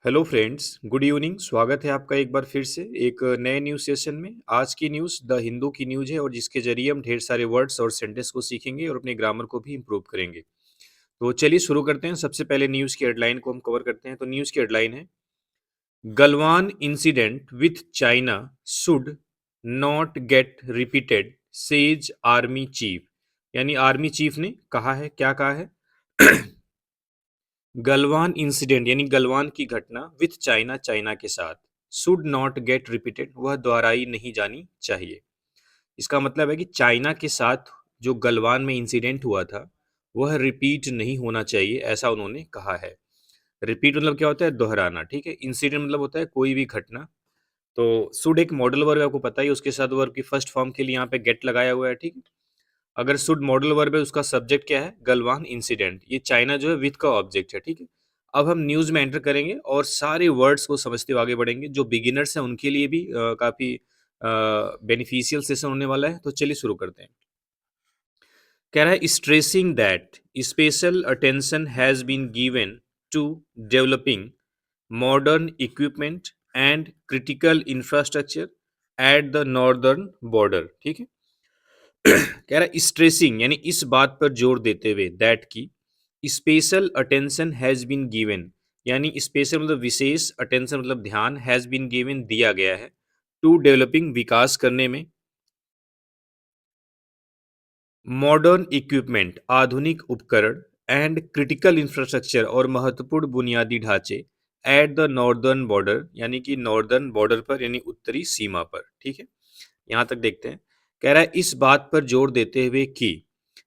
Hello friends, good evening. स्वागत है आपका एक बार फिर से एक नए न्यूज़ सेशन में। आज की न्यूज़ द हिंदू की न्यूज़ है और जिसके जरिए हम ढेर सारे वर्ड्स और सेंटेंस को सीखेंगे और अपने ग्रामर को भी इम्प्रूव करेंगे। तो चलिए शुरू करते हैं। सबसे पहले न्यूज़ की हेडलाइन को हम कवर करते हैं। तो न्यूज़ की हेडलाइन है, Galwan incident with China should not gate repeated, says army chief. यानी आर्मी चीफ ने कहा है, क्या कहा है? गलवान इंसिडेंट यानी गलवान की घटना विथ चाइना, चाइना के साथ, शुड नॉट गेट रिपीटेड, वह दोहराई नहीं जानी चाहिए। इसका मतलब है कि चाइना के साथ जो गलवान में इंसिडेंट हुआ था वह रिपीट नहीं होना चाहिए, ऐसा उन्होंने कहा है। रिपीट मतलब क्या होता है? दोहराना। ठीक है। इंसिडेंट मतलब होता है कोई भी घटना। तो शुड एक मॉडल वर्ब है, आपको पता ही, उसके साथ वर्ब की फर्स्ट फॉर्म के लिए यहाँ पे गेट लगाया हुआ है। ठीक है। अगर शुड मॉडल वर्ब है, उसका सब्जेक्ट क्या है? गलवान इंसिडेंट। ये चाइना जो है विथ का ऑब्जेक्ट है। ठीक है। अब हम न्यूज में एंटर करेंगे और सारे वर्ड्स को समझते हुए आगे बढ़ेंगे। जो बिगिनर्स हैं उनके लिए भी काफी बेनिफिशियल सेशन होने वाला है। तो चलिए शुरू करते हैं। कह रहा है, stressing that special attention has been given to developing modern equipment and critical infrastructure at the northern border. ठीक है। कह रहा है स्ट्रेसिंग यानी इस बात पर जोर देते हुए, दैट की special attention has been given, यानी स्पेशल मतलब विशेष, अटेंशन मतलब ध्यान, हैज बीन गिवन दिया गया है, टू डेवलपिंग विकास करने में, मॉडर्न इक्विपमेंट आधुनिक उपकरण, एंड क्रिटिकल इंफ्रास्ट्रक्चर और महत्वपूर्ण बुनियादी ढांचे, एट द नॉर्दर्न बॉर्डर यानी कि नॉर्दर्न बॉर्डर पर यानी उत्तरी सीमा पर। ठीक है। यहाँ तक देखते हैं। कह रहा है इस बात पर जोर देते हुए कि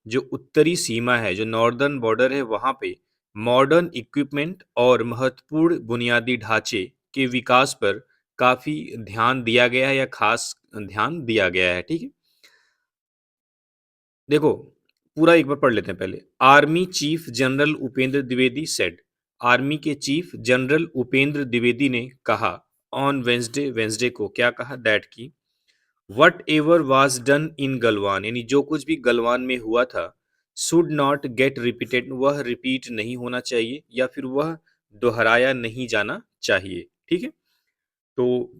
जो उत्तरी सीमा है, जो नॉर्दर्न बॉर्डर है, वहां पे मॉडर्न इक्विपमेंट और महत्वपूर्ण बुनियादी ढांचे के विकास पर काफी ध्यान दिया गया है या खास ध्यान दिया गया है। ठीक है। देखो, पूरा एक बार पढ़ लेते हैं पहले। Army chief general Upendra Dwivedi said, army के चीफ जनरल उपेंद्र द्विवेदी ने कहा, ऑन वेंसडे, वेंसडे को क्या कहा? दैट की whatever was done in Galwan, यानी जो कुछ भी गलवान में हुआ था, शुड नॉट गेट रिपीटेड, वह रिपीट नहीं होना चाहिए या फिर वह दोहराया नहीं जाना चाहिए। ठीक है। तो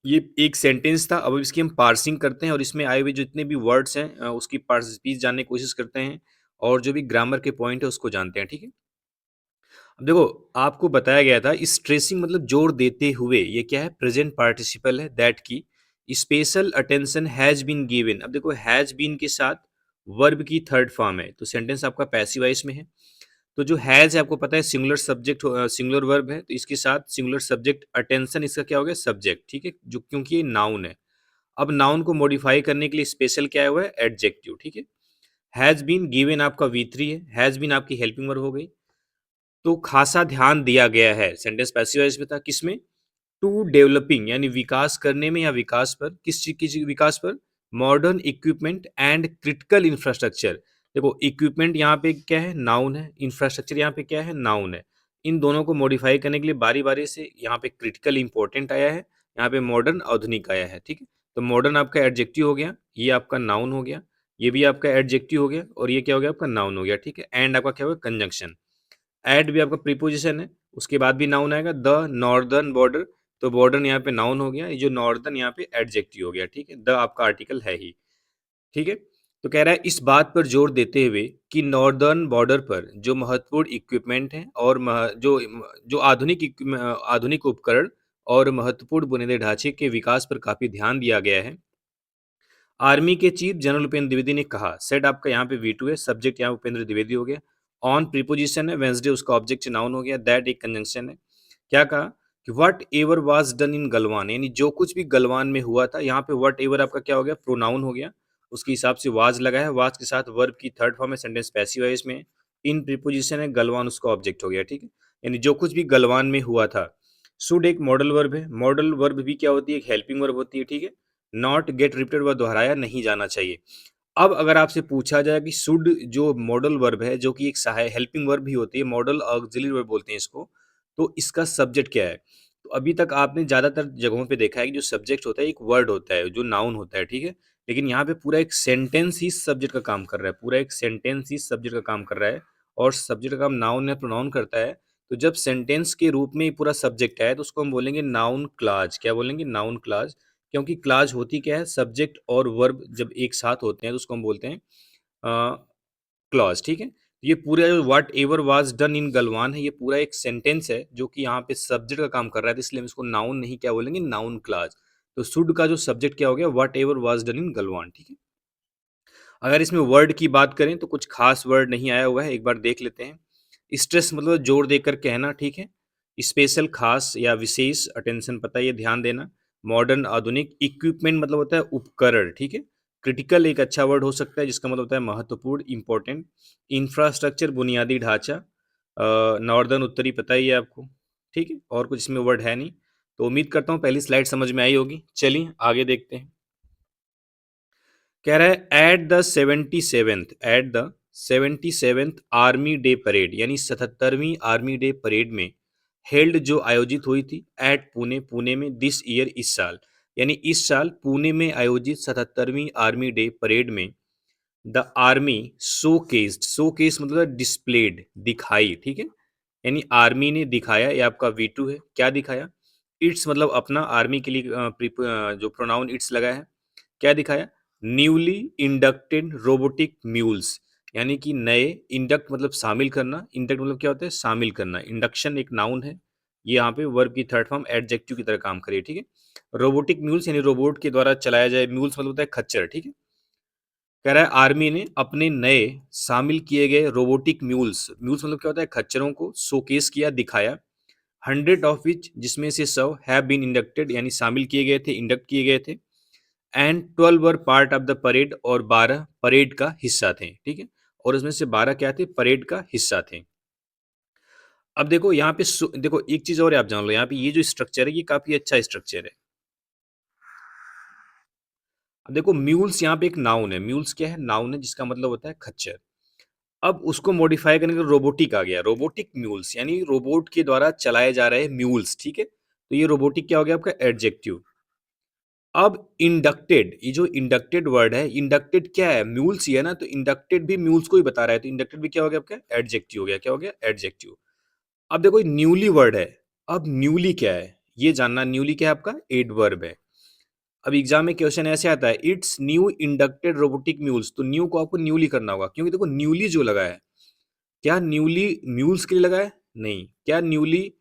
ये एक सेंटेंस था। अब इसकी हम पार्सिंग करते हैं और इसमें आए हुए जितने भी वर्ड्स हैं उसकी पार्सिंग जानने की कोशिश करते हैं और जो भी ग्रामर के पॉइंट है उसको जानते हैं। ठीक है। अब देखो, आपको बताया गया था स्ट्रेसिंग मतलब जोर देते हुए, ये क्या है? प्रेजेंट पार्टिसिपल है, दैट की special attention has been given. अब देखो, हैज बीन के साथ वर्ब की थर्ड फॉर्म है, तो सेंटेंस आपका पैसिव वॉइस में है। तो जो हैज है, आपको पता है सिंगुलर सब्जेक्ट, सिंगुलर वर्ब है, तो इसके साथ सिंगुलर सब्जेक्ट, अटेंशन इसका क्या हो गया? सब्जेक्ट। ठीक है, जो क्योंकि ये नाउन है। अब नाउन को मॉडिफाई करने के लिए स्पेशल क्या हुआ है? एडजेक्टिव। ठीक है। हैज बीन गिवन आपका V3 है, हैज बीन आपकी हेल्पिंग वर्ब हो गई। तो खासा ध्यान दिया गया है, सेंटेंस पैसिव वॉइस में था, किसमें? टू डेवलपिंग यानी विकास करने में या विकास पर, किस चीज की विकास पर? Modern equipment and critical infrastructure. देखो, इक्विपमेंट यहाँ पे क्या है? नाउन है। इंफ्रास्ट्रक्चर यहाँ पे क्या है? नाउन है। इन दोनों को मॉडिफाई करने के लिए बारी बारी से यहाँ पे क्रिटिकल इंपॉर्टेंट आया है, यहाँ पे मॉडर्न आधुनिक आया है। ठीक है। तो मॉडर्न आपका एडजेक्टिव हो गया, ये आपका नाउन हो गया, ये भी आपका एडजेक्टिव हो गया और ये क्या हो गया? आपका नाउन हो गया। ठीक है। एंड आपका क्या होगा? कंजंक्शन। एट भी आपका प्रीपोजिशन है, उसके बाद भी नाउन आएगा, द नॉर्दर्न बॉर्डर। तो बॉर्डर यहाँ पे नाउन हो गया, ये जो नॉर्दर्न यहाँ पे एडजेक्टिव हो गया। ठीक है। द आपका आर्टिकल है ही। ठीक है। तो कह रहा है इस बात पर जोर देते हुए कि नॉर्दर्न बॉर्डर पर जो महत्वपूर्ण इक्विपमेंट है और जो आधुनिक उपकरण और महत्वपूर्ण बुनियादी ढांचे के विकास पर काफी ध्यान दिया गया है। आर्मी के चीफ जनरल उपेंद्र द्विवेदी ने कहा, सेट आपका यहाँ पे V2 है, सब्जेक्ट यहाँ उपेंद्र द्विवेदी हो गया। ऑन प्रीपोजिशन है, वेंसडे उसका ऑब्जेक्ट नाउन हो गया, दैट एक कंजंक्शन है। क्या कहा कि what ever was done in Galwan, यानी जो कुछ भी गलवान में हुआ था, यहाँ पे वट एवर आपका क्या हो गया? प्रोनाउन हो गया, उसके हिसाब से वाज लगा है, वाज के साथ वर्ब की थर्ड फॉर्म है, सेंटेंस पैसिव है इसमें। इन प्रीपोजिशन है, गलवान उसका ऑब्जेक्ट हो गया। ठीक है। यानी जो कुछ भी गलवान में हुआ था। शुड एक मॉडल वर्ब है, मॉडल वर्ब भी क्या होती है? एक हेल्पिंग वर्ब होती है। ठीक है। नॉट गेट रिपीटेड व दोहराया नहीं जाना चाहिए। अब अगर आपसे पूछा जाए कि शुड जो मॉडल वर्ब है, जो कि एक सहाय हेल्पिंग वर्ब भी होती है, मॉडल ऑक्सिलरी वर्ब बोलते हैं इसको, तो इसका सब्जेक्ट क्या है? तो अभी तक आपने ज्यादातर जगहों पे देखा है कि जो सब्जेक्ट होता है एक वर्ड होता है, जो नाउन होता है। ठीक है। लेकिन यहाँ पे पूरा एक सेंटेंस ही सब्जेक्ट का काम कर रहा है, पूरा एक सेंटेंस ही सब्जेक्ट का काम कर रहा है और सब्जेक्ट का काम नाउन या प्रोनाउन करता है। तो जब सेंटेंस के रूप में पूरा सब्जेक्ट है तो उसको हम बोलेंगे नाउन क्लाज। क्या बोलेंगे? Noun clause. क्योंकि क्लाज होती क्या है? सब्जेक्ट और वर्ब जब एक साथ होते हैं तो उसको हम बोलते हैं क्लॉज। ठीक है, ये पूरा जो what ever was done in Galwan है, ये पूरा एक सेंटेंस है जो कि यहाँ पे सब्जेक्ट का काम कर रहा है, तो इसलिए हम इसको नाउन नहीं क्या बोलेंगे? Noun clause. तो शुड का जो सब्जेक्ट क्या हो गया? What ever was done in Galwan. ठीक है, अगर इसमें वर्ड की बात करें तो कुछ खास वर्ड नहीं आया हुआ है, एक बार देख लेते हैं। स्ट्रेस मतलब जोर देकर कहना। ठीक है, स्पेशल खास या विशेष, अटेंशन पता है, ये ध्यान देना। मॉडर्न आधुनिक। इक्विपमेंट मतलब होता है उपकरण। ठीक है, क्रिटिकल एक अच्छा वर्ड हो सकता है जिसका मतलब होता है महत्वपूर्ण, इंपॉर्टेंट। इंफ्रास्ट्रक्चर बुनियादी ढांचा। नॉर्दर्न उत्तरी पता ही है आपको। ठीक है, और कुछ इसमें वर्ड है नहीं। तो उम्मीद करता हूँ पहली स्लाइड समझ में आई होगी। चलिए आगे देखते हैं। कह रहा है at the 77th army Day parade, यानी 77वीं आर्मी डे परेड में हेल्ड जो आयोजित हुई थी एट पुणे, पुणे में, दिस ईयर इस साल, यानी इस साल पुणे में आयोजित 77वीं आर्मी डे परेड में द आर्मी शोकेस मतलब डिस्प्लेड, दिखाई। ठीक है, यानी आर्मी ने दिखाया, ये आपका V2 है। क्या दिखाया? इट्स मतलब अपना, आर्मी के लिए जो प्रोनाउन इट्स लगा है। क्या दिखाया? न्यूली इंडक्टेड रोबोटिक म्यूल्स, यानी कि नए, इंडक्ट मतलब शामिल करना, इंडक्ट मतलब क्या होता है? शामिल करना। इंडक्शन एक नाउन है, ये यहाँ पे वर्ब की थर्ड फॉर्म एडजेक्टिव की तरह काम करे। ठीक है, रोबोटिक म्यूल्स यानी रोबोट के द्वारा चलाया जाए, म्यूल्स मतलब होता है खच्चर। ठीक है, कह रहा है आर्मी ने अपने नए शामिल किए गए रोबोटिक म्यूल्स, म्यूल्स मतलब क्या होता है? खच्चरों को शोकेस किया, दिखाया। 100 ऑफ विच, जिसमें से 100 हैव बीन इंडक्टेड, यानी शामिल किए गए थे, इंडक्ट किए गए थे। And 12 were part of the parade, और 12 परेड का हिस्सा थे। ठीक है, और उसमें से 12 क्या थे? परेड का हिस्सा थे। अब देखो यहाँ पे देखो एक चीज और आप जान लो, यहाँ पे ये जो स्ट्रक्चर है ये काफी अच्छा स्ट्रक्चर है। अब देखो म्यूल्स यहाँ पे एक नाउन है। म्यूल्स क्या है? नाउन है जिसका मतलब होता है खच्चर। अब उसको मॉडिफाई करने के रोबोटिक आ गया, रोबोटिक म्यूल्स, यानी रोबोट के द्वारा चलाए जा रहे म्यूल्स। ठीक है, तो ये रोबोटिक क्या हो गया? आपका एडजेक्टिव। अब इंडक्टेड, ये जो इंडक्टेड वर्ड है, इंडक्टेड क्या है? म्यूल्स ही है ना, तो इंडक्टेड भी म्यूल्स को ही बता रहा है, तो इंडक्टेड भी क्या हो गया? आपका एडजेक्टिव हो गया। क्या हो गया? एडजेक्टिव। अब देखो न्यूली वर्ड है। अब न्यूली क्या है ये जानना। न्यूली क्या है? आपका एडवर्ब है। अब एग्जाम में क्वेश्चन ऐसे आता है, it's new inducted robotic mules, तो न्यू को आपको न्यूली करना होगा, क्योंकि देखो न्यूली जो लगा है, क्या न्यूली म्यूल्स के लिए लगा है? नहीं। क्या न्यूली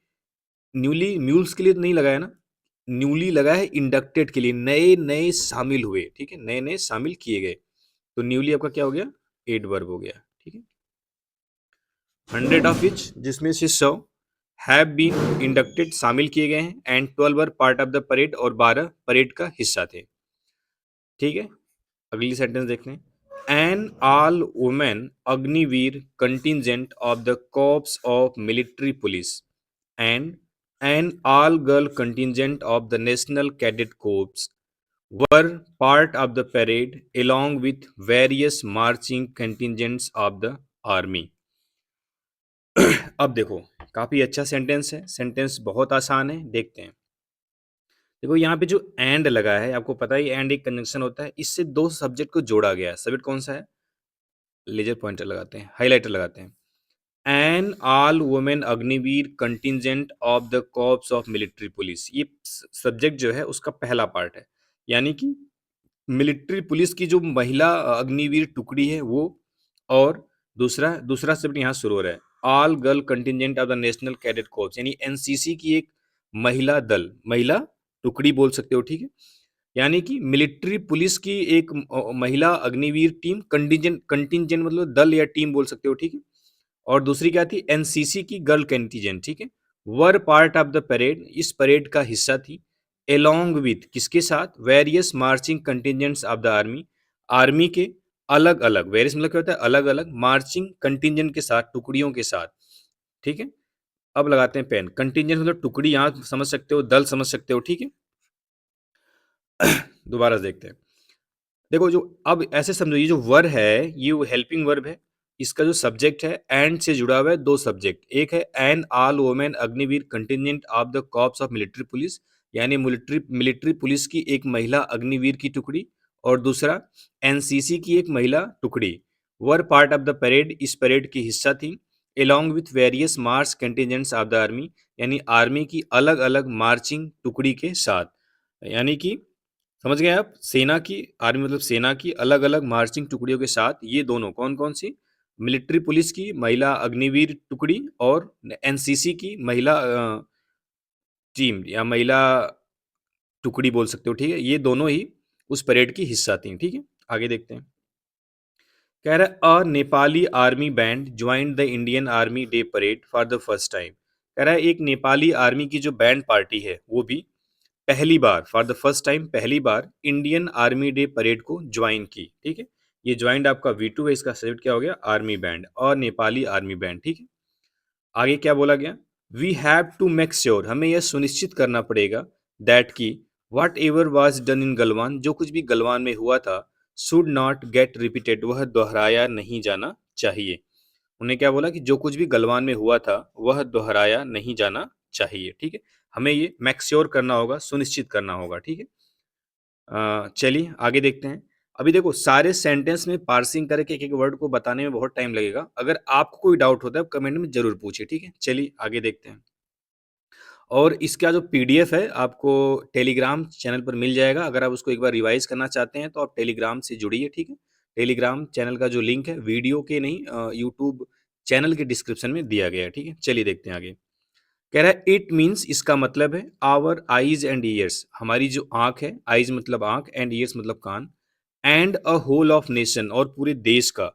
न्यूली म्यूल्स के लिए तो नहीं लगा है ना। न्यूली लगा है इंडक्टेड के लिए, नए नए शामिल हुए। ठीक है, नए नए शामिल किए गए, तो न्यूली आपका क्या हो गया? एडवर्ब हो गया। ठीक है, 100 ऑफ विच, जिसमें से 100 हैव बीन इंडक्टेड, शामिल किए गए हैं। And 12 were part of the parade, और 12 परेड का हिस्सा थे। ठीक है, अगली सेंटेंस देख लें। An all women Agniveer contingent of the corps of military police and an all girl contingent of the national cadet corps were part of the parade along with various marching contingents of the army। अब देखो काफी अच्छा sentence है, sentence बहुत आसान है, देखते हैं। देखो यहाँ पे जो एंड लगा है, आपको पता ही एंड एक कंजंक्शन होता है, इससे दो सब्जेक्ट को जोड़ा गया है। सब्जेक्ट कौन सा है? लेजर पॉइंटर लगाते हैं, हाइलाइटर लगाते हैं। An all women Agniveer contingent of the corps of military police, ये सब्जेक्ट जो है उसका पहला पार्ट है, यानी कि मिलिट्री पुलिस की जो महिला अग्निवीर टुकड़ी है वो। और दूसरा दूसरा शब्द यहाँ शुरू हो रहा है, all girl contingent of the national cadet corpse, यानी एनसीसी की एक महिला दल, महिला टुकड़ी बोल सकते हो। ठीक है, यानी कि मिलिट्री पुलिस की एक महिला अग्निवीर टीम, कंटिजेंट, कंटिजेंट मतलब दल या टीम बोल सकते हो। ठीक है, और दूसरी क्या थी? एनसीसी की गर्ल कंटिजेंट। ठीक है, were part of the parade, इस परेड का हिस्सा थी। एलोंग विथ, किसके साथ? Various marching contingents of the army, army के अलग अलग, वेरियस मतलब क्या होता है? अलग अलग, मार्चिंग कंटिजेंट के साथ, टुकड़ियों के साथ। ठीक है, अब लगाते हैं पेन। कंटिजेंट मतलब टुकड़ी, यहां समझ सकते हो, दल समझ सकते हो। ठीक है, दोबारा से देखते हैं। देखो जो अब ऐसे समझो, ये जो वर्ब है ये हेल्पिंग वर्ब है, इसका जो सब्जेक्ट है एंड से जुड़ा हुआ है दो सब्जेक्ट, एक है an all women Agniveer contingent of the corps of military police, यानी मिलिट्री मिलिट्री पुलिस की एक महिला अग्निवीर की टुकड़ी, और दूसरा एनसीसी की एक महिला टुकड़ी। वर पार्ट ऑफ द परेड, इस परेड की हिस्सा थी। along with various march contingents of the army, यानी आर्मी की अलग अलग मार्चिंग टुकड़ी के साथ, यानी कि समझ गए आप, सेना की, आर्मी मतलब सेना की अलग अलग मार्चिंग टुकड़ियों के साथ ये दोनों कौन कौन सी, मिलिट्री पुलिस की महिला अग्निवीर टुकड़ी और एनसीसी की महिला टीम या महिला टुकड़ी बोल सकते हो, ठीक है, ये दोनों ही उस परेड की हिस्सा थी, ठीक है। आगे देखते हैं। कह रहा है a Nepali army band joined the Indian Army Day parade for the first time. कह रहा है एक नेपाली आर्मी की जो बैंड पार्टी है वो भी पहली बार, फॉर द फर्स्ट टाइम, पहली बार इंडियन आर्मी डे परेड को ज्वाइन की, ठीक है। ये ज्वाइंड आपका V2 है, इसका सब्जेक्ट क्या हो गया, आर्मी बैंड और नेपाली आर्मी बैंड, ठीक है। आगे क्या बोला गया, we have to make sure, हमें यह सुनिश्चित करना पड़ेगा, दैट की whatever was done in Galwan, जो कुछ भी गलवान में हुआ था, शुड नॉट गेट रिपीटेड, वह दोहराया नहीं जाना चाहिए। उन्हें क्या बोला कि जो कुछ भी गलवान में हुआ था वह दोहराया नहीं जाना चाहिए, ठीक है। हमें ये मेक श्योर करना होगा, सुनिश्चित करना होगा, ठीक है। चलिए आगे देखते हैं। अभी देखो सारे सेंटेंस में पार्सिंग करके एक एक वर्ड को बताने में बहुत टाइम लगेगा, अगर आपको कोई डाउट होता है आप कमेंट में जरूर पूछिए, ठीक है। चलिए आगे देखते हैं। और इसका जो पीडीएफ है आपको टेलीग्राम चैनल पर मिल जाएगा, अगर आप उसको एक बार रिवाइज करना चाहते हैं तो आप टेलीग्राम से जुड़िए, ठीक है। टेलीग्राम चैनल का जो लिंक है वीडियो के नहीं, यूट्यूब चैनल के डिस्क्रिप्शन में दिया गया है, ठीक है। चलिए देखते हैं आगे। कह रहा है इट मीन्स, इसका मतलब है आवर आईज एंड ईयर्स, हमारी जो आंख है, आईज मतलब आंख एंड ईयर्स मतलब कान, and a whole of nation, और पूरे देश का,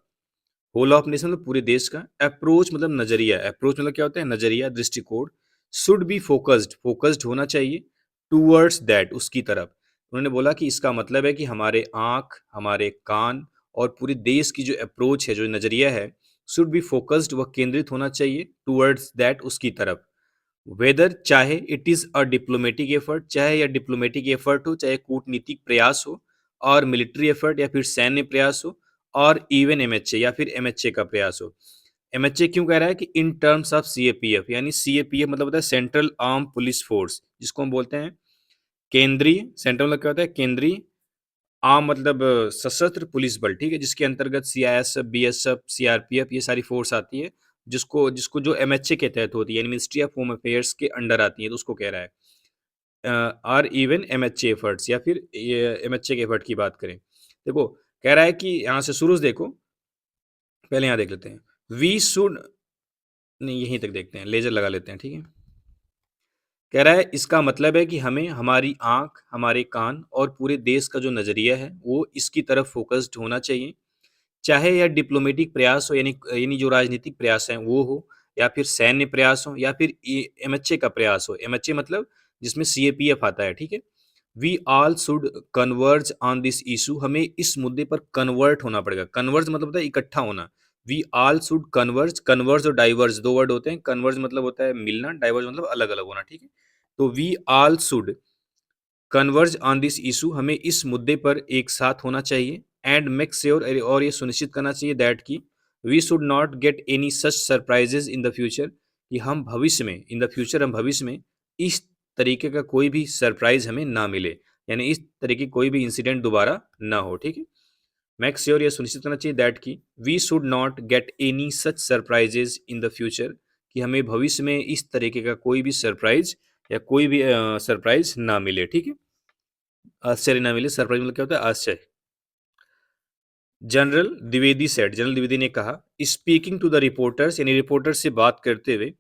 होल ऑफ नेशन मतलब पूरे देश का, अप्रोच मतलब नजरिया, अप्रोच मतलब क्या होता है, नजरिया, दृष्टिकोण, शुड बी फोकस्ड, फोकस्ड होना चाहिए, टूवर्ड्स दैट, उसकी तरफ। उन्होंने बोला कि इसका मतलब है कि हमारे आंख, हमारे कान और पूरे देश की जो अप्रोच है, जो नजरिया है, शुड बी फोकस्ड, वह केंद्रित होना चाहिए, टूवर्ड्स दैट, उसकी तरफ। वेदर, चाहे it is a diplomatic effort, चाहे यह डिप्लोमेटिक एफर्ट हो, चाहे कूटनीतिक प्रयास हो, और मिलिट्री एफर्ट या फिर सैन्य प्रयास हो, और इवन एमएचए या फिर एमएचए का प्रयास हो। एमएचए क्यों कह रहा है कि इन टर्म्स ऑफ सीएपीएफ, यानी सीएपीएफ मतलब होता है सेंट्रल आर्म पुलिस फोर्स, जिसको हम बोलते हैं केंद्रीय, सेंट्रल मतलब क्या होता है, केंद्रीय, आर्म मतलब सशस्त्र पुलिस बल, ठीक है, जिसके अंतर्गत सीआईएसएफ, बीएसएफ, सीआरपीएफ, ये सारी फोर्स आती है, जिसको जिसको जो एमएचए के तहत होती है, यानी मिनिस्ट्री ऑफ होम अफेयर्स के अंडर आती है, तो उसको कह रहा है। आर इवन एमएचए एफर्ट्स, या फिर एमएचए के एफर्ट की बात करें, देखो कह रहा है कि यहाँ से शुरू से देखो, पहले यहाँ देख लेते हैं, वी शुड, नहीं यहीं तक देखते हैं, लेजर लगा लेते हैं, ठीक है। कह रहा है इसका मतलब है कि हमें हमारी आंख, हमारे कान और पूरे देश का जो नजरिया है वो इसकी तरफ फोकस्ड होना चाहिए, चाहे यह डिप्लोमेटिक प्रयास हो, यानी यानी जो राजनीतिक प्रयास हैं वो हो, या फिर सैन्य प्रयास हो, या फिर एमएचए का प्रयास हो, एमएचए मतलब जिसमें सीएपीएफ आता है, ठीक है। We all should converge on this issue, हमें इस मुद्दे पर कन्वर्ट होना पड़ेगा, कन्वर्ज मतलब होता है इकट्ठा होना, we all should converge, converge और डाइवर्ज दो वर्ड होते हैं, कन्वर्ज मतलब होता है मिलना, डाइवर्ज मतलब अलग अलग होना, ठीक है। तो we all should converge on this issue, हमें इस मुद्दे पर एक साथ होना चाहिए, एंड मेक श्योर, और ये सुनिश्चित करना चाहिए, दैट की we should not get any such surprises in the future, कि हम भविष्य में, इन द फ्यूचर हम भविष्य में इस तरीके का कोई भी सरप्राइज हमें ना मिले, यानी इस तरीके की कोई भी इंसिडेंट दोबारा ना हो, ठीक है। मेक श्योर, ये सुनिश्चित करना चाहिए, दैट की we should not get any such surprises in the future, कि हमें भविष्य में इस तरीके का कोई भी सरप्राइज या कोई भी सरप्राइज ना मिले, ठीक है। आश्चर्य ना मिले, सरप्राइज मतलब क्या होता है, आश्चर्य। General Dwivedi said, general Dwivedi ने कहा, स्पीकिंग टू द रिपोर्टर्स, यानी रिपोर्टर्स से बात करते हुए,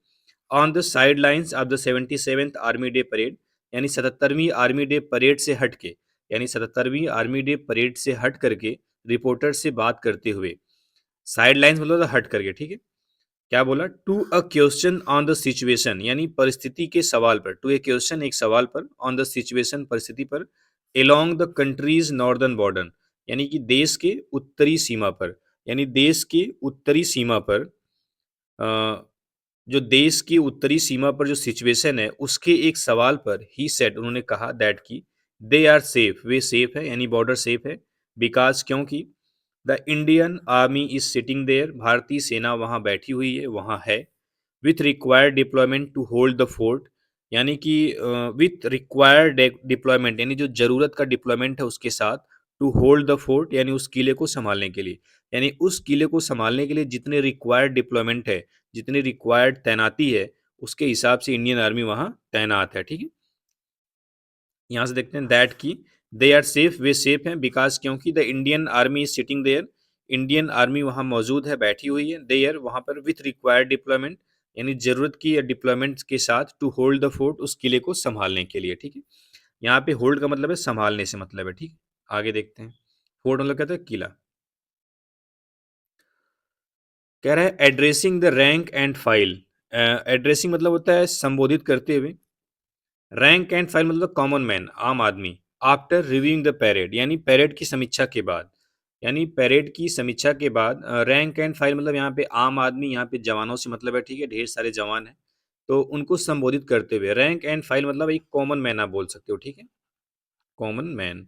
on the side lines of the 77th army Day parade, यानी 77वीं आर्मी डे परेड से हट के, यानी 77वीं आर्मी डे परेड से हट करके रिपोर्टर से बात करते हुए, साइड लाइन्स मतलब हट करके, ठीक है। क्या बोला, to a question on the situation, यानी परिस्थिति के सवाल पर, टू ए क्वेश्चन एक सवाल पर, ऑन द सिचुएशन परिस्थिति पर, along the countries northern border, यानी कि देश के उत्तरी सीमा पर, यानी देश के उत्तरी सीमा पर, जो देश की उत्तरी सीमा पर जो सिचुएशन है उसके एक सवाल पर ही सेड, उन्होंने कहा, दैट की दे आर सेफ, वे सेफ है, यानी बॉर्डर सेफ है, बिकॉज क्योंकि the Indian army is sitting there, भारतीय सेना वहां बैठी हुई है, वहां है, with required deployment to hold the fort, यानी कि विथ रिक्वायर्ड डिप्लॉयमेंट, यानी जो जरूरत का डिप्लॉयमेंट है उसके साथ, टू होल्ड द फोर्ट यानी उस किले को संभालने के लिए, यानी उस किले को संभालने के लिए जितने रिक्वायर्ड डिप्लॉयमेंट है, जितनी रिक्वायर्ड तैनाती है, उसके हिसाब से इंडियन आर्मी वहां तैनात है। ठीक है, यहाँ से देखते हैं दैट की दे आर सेफ, वे सेफ हैं बिकॉज क्योंकि the Indian army is sitting there, Indian army वहां मौजूद है, बैठी हुई है, देयर वहां पर विथ रिक्वायर्ड डिप्लॉयमेंट यानी जरूरत की डिप्लॉयमेंट के साथ टू होल्ड द फोर्ट उस किले को संभालने के लिए। ठीक है, यहाँ पे होल्ड का मतलब है संभालने से मतलब है। ठीक है, आगे देखते हैं। फोर्ट मतलब कहते हैं किला। कह रहा है addressing the rank and file, addressing मतलब होता है संबोधित करते हुए, रैंक एंड फाइल मतलब कॉमन मैन आम आदमी, आफ्टर रिव्यूइंग द पैरेड यानी पैरेड की समीक्षा के बाद, यानी पैरेड की समीक्षा के बाद रैंक एंड फाइल मतलब यहाँ पे आम आदमी, यहाँ पे जवानों से मतलब है। ठीक है, ढेर सारे जवान हैं तो उनको संबोधित करते हुए, रैंक एंड फाइल मतलब एक कॉमन मैन आप बोल सकते हो। ठीक है, कॉमन मैन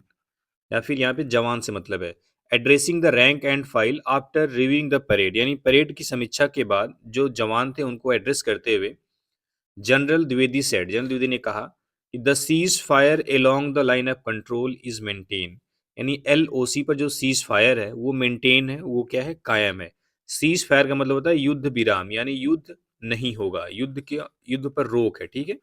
या फिर यहाँ पे जवान से मतलब है। Addressing the rank and file after reviewing the parade यानी परेड की समीक्षा के बाद जो जवान थे उनको एड्रेस करते हुए general Dwivedi said, general Dwivedi ने कहा कि the cease fire along the line of control is maintain, यानी एलओसी पर जो सीज फायर है वो मेंटेन है, वो क्या है, कायम है। सीज फायर का मतलब होता है युद्ध विराम, यानी युद्ध नहीं होगा, युद्ध के युद्ध पर रोक है। ठीक है,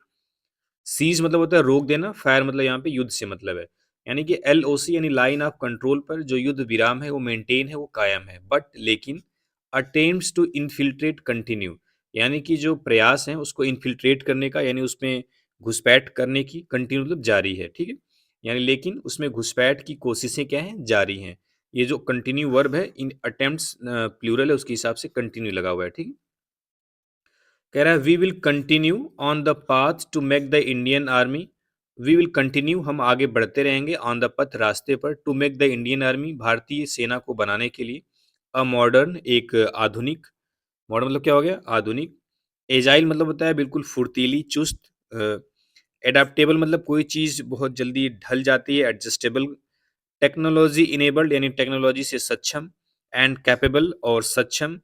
सीज मतलब होता है रोक देना, फायर मतलब यहाँ पे युद्ध से मतलब है, यानी कि एलओसी यानी लाइन ऑफ कंट्रोल पर जो युद्ध विराम है वो मेंटेन है, वो कायम है, बट लेकिन अटेम्प्ट्स टू इन्फिल्ट्रेट कंटिन्यू, यानी कि जो प्रयास हैं उसको इन्फिल्ट्रेट करने का यानी उसमें घुसपैठ करने की कंटिन्यू मतलब जारी है। ठीक है, यानी लेकिन उसमें घुसपैठ की कोशिशें क्या हैं, जारी हैं। ये जो कंटिन्यू वर्ब है इन अटेम्प्ट्स प्लूरल है उसके हिसाब से कंटिन्यू लगा हुआ है। ठीक है, कह रहा है we will continue on the path to make the Indian army, we will continue हम आगे बढ़ते रहेंगे, ऑन द पथ रास्ते पर, to make the Indian army भारतीय सेना को बनाने के लिए, अ मॉडर्न एक आधुनिक, मॉडर्न मतलब क्या हो गया, आधुनिक, एजाइल मतलब होता है बिल्कुल फुर्तीली चुस्त, एडाप्टेबल मतलब कोई चीज़ बहुत जल्दी ढल जाती है, एडजस्टेबल, टेक्नोलॉजी इनेबल्ड यानी टेक्नोलॉजी से सक्षम, एंड कैपेबल और सक्षम,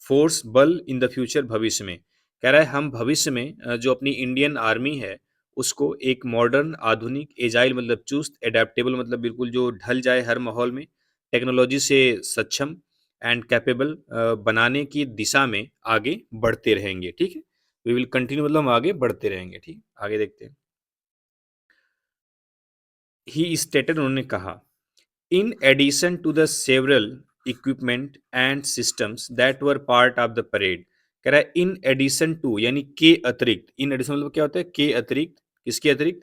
फोर्स बल इन द फ्यूचर भविष्य में। कह रहा है हम भविष्य में जो अपनी इंडियन आर्मी है उसको एक मॉडर्न आधुनिक, एजाइल मतलब चुस्त, एडेप्टेबल मतलब बिल्कुल जो ढल जाए हर माहौल में, टेक्नोलॉजी से सक्षम एंड कैपेबल बनाने की दिशा में आगे बढ़ते रहेंगे। ठीक है, वी विल कंटिन्यू मतलब हम आगे बढ़ते रहेंगे। ठीक, आगे देखते हैं। ही स्टेटेड उन्होंने कहा in addition to the several equipment and systems that were part of the parade, कह रहा है इन एडिशन टू यानी के अतिरिक्त, इन एडिशन मतलब क्या होता है, के अतिरिक्त, किसके अतिरिक्त,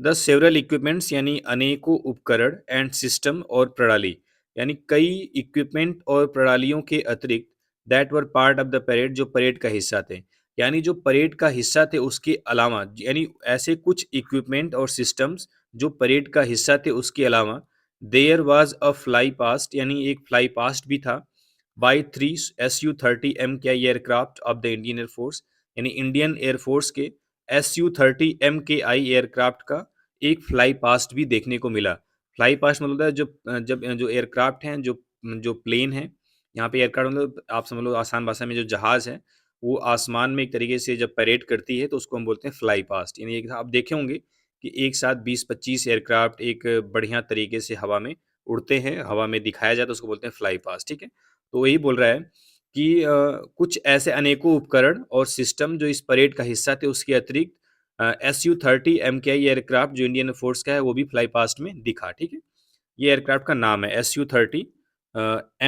द सेवरल इक्विपमेंट्स यानी अनेकों उपकरण, एंड सिस्टम और प्रणाली, यानी कई इक्विपमेंट और प्रणालियों के अतिरिक्त, that were part of the parade जो परेड का हिस्सा थे, यानी जो परेड का हिस्सा थे उसके अलावा, यानी ऐसे कुछ इक्विपमेंट और सिस्टम्स जो परेड का हिस्सा थे उसके अलावा, there was a fly past यानी एक फ्लाई पास्ट भी था, by 3 SU-30 MKI aircraft of the Indian air force, यानी इंडियन एयरफोर्स के SU-30 MKI एयरक्राफ्ट का एक फ्लाई पास्ट भी देखने को मिला। फ्लाई पास्ट मतलब होता है जब जो एयरक्राफ्ट हैं, जो जो प्लेन है, यहाँ पे एयरक्राफ्ट मतलब आप समझ लो आसान भाषा में जो जहाज है, वो आसमान में एक तरीके से जब परेड करती है तो उसको हम बोलते हैं फ्लाई पास्ट, यानी एक आप देखे होंगे कि एक साथ 20-25 एयरक्राफ्ट एक बढ़िया तरीके से हवा में उड़ते हैं, हवा में दिखाया जाए तो उसको बोलते हैं फ्लाई पास्ट। ठीक है, तो वही बोल रहा है कि कुछ ऐसे अनेकों उपकरण और सिस्टम जो इस परेड का हिस्सा थे उसके अतिरिक्त SU-30 MKI एयरक्राफ्ट जो इंडियन फोर्स का है वो भी फ्लाई पास्ट में दिखा। ठीक है, ये एयरक्राफ्ट का नाम है SU-30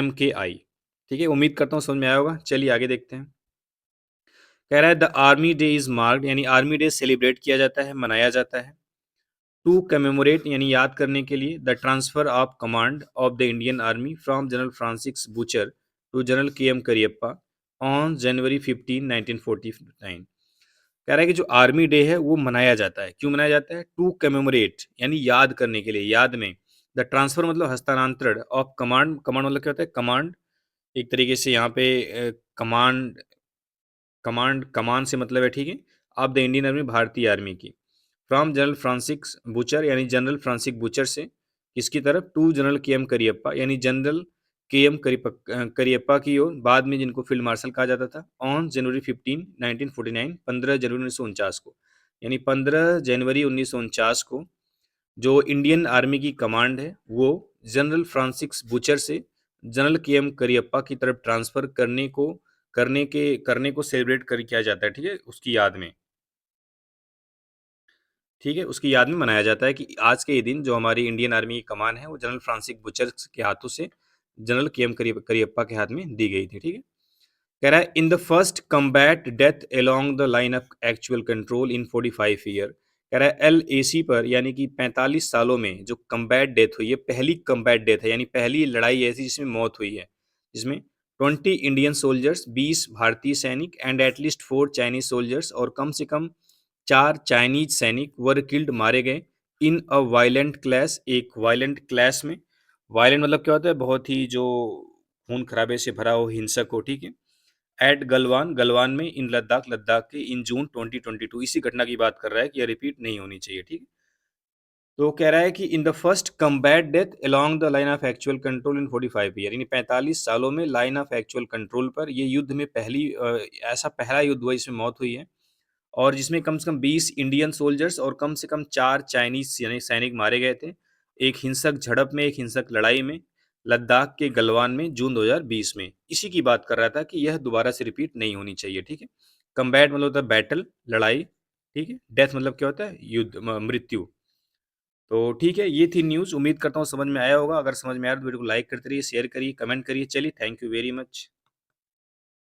MKI। ठीक है, उम्मीद करता हूँ समझ में आया होगा। चलिए आगे देखते हैं। कह रहा है the army day is marked यानी आर्मी डे सेलिब्रेट किया जाता है, मनाया जाता है, टू कमेमोरेट यानी याद करने के लिए, the transfer of command of the Indian army from general Francis Bucher to general KM Cariappa on January 15, 1949। कह रहा है कि जो आर्मी डे है वो मनाया जाता है, क्यों मनाया जाता है, टू कमेमोरेट यानी याद करने के लिए, याद में, द ट्रांसफर मतलब हस्तांतरण, ऑफ कमांड, कमांड मतलब क्या होता है, कमांड, एक तरीके से यहाँ पे कमांड, कमांड कमान से मतलब है। ठीक है, ऑफ द इंडियन आर्मी भारतीय आर्मी की, फ्रॉम जनरल फ्रांसिस बूचर यानी जनरल फ्रांसिस बूचर से, किसकी तरफ, टू जनरल KM करियप्पा यानी जनरल KM करियप्पा की ओर, बाद में जिनको फील्ड मार्शल कहा जाता था, ऑन January 15, 1949 15 जनवरी 1949 को, यानी 15 जनवरी 1949 को जो इंडियन आर्मी की कमांड है वो जनरल फ्रांसिस बुचर से जनरल के.एम. करियप्पा की तरफ ट्रांसफ़र करने को सेलिब्रेट किया जाता है, ठीक है? उसकी याद में। ठीक है? उसकी याद में मनाया जाता है कि आज के ये दिन जो हमारी इंडियन आर्मी की कमान है, वो जनरल फ्रांसिस बुचर्स के हाथों से जनरल के.एम. करियप्पा के हाथ में दी गई थी, ठीक है? कह रहा है in the first combat death along the line of actual control in 45 year. कह रहा है एलएसी पर यानी कि 45 सालों में जो कम्बैट डेथ हुई है, पहली कम्बैट डेथ है, यानी पहली लड़ाई ऐसी जिसमें मौत हुई है, जिसमें 20 इंडियन सोल्जर्स, 20 भारतीय सैनिक एंड एटलीस्ट 4 चाइनीज सोल्जर्स और कम से कम 4 चाइनीज सैनिक वर किल्ड मारे गए इन अ वायलेंट क्लैश, एक वायलेंट क्लैश में। वायलेंट मतलब क्या होता है? बहुत ही जो खून खराबे से भरा हो, हिंसक हो, ठीक है? एट गलवान, गलवान में इन लद्दाख, लद्दाख के इन जून 2022, इसी घटना की बात कर रहा है कि यह रिपीट नहीं होनी चाहिए, ठीक है? तो कह रहा है कि in the first combat death along the line of actual control in 45 year, यानी 45 सालों में लाइन ऑफ एक्चुअल कंट्रोल पर ये युद्ध में ऐसा पहला युद्ध हुआ जिसमें मौत हुई है और जिसमें कम से कम 20 इंडियन सोल्जर्स और कम से कम 4 चाइनीज यानी सैनिक मारे गए थे। एक हिंसक झड़प में, एक हिंसक लड़ाई में, लद्दाख के गलवान में जून 2020 में। इसी की बात कर रहा था कि यह दोबारा से रिपीट नहीं होनी चाहिए, ठीक है? कम्बैट मतलब होता है बैटल, लड़ाई, ठीक है? डेथ मतलब क्या होता है? युद्ध, मृत्यु। तो ठीक है, ये थी न्यूज़। उम्मीद करता हूँ समझ में आया होगा। अगर समझ में आया तो वीडियो को लाइक करते रहिए, शेयर करिए, कमेंट करिए। चलिए, थैंक यू वेरी मच।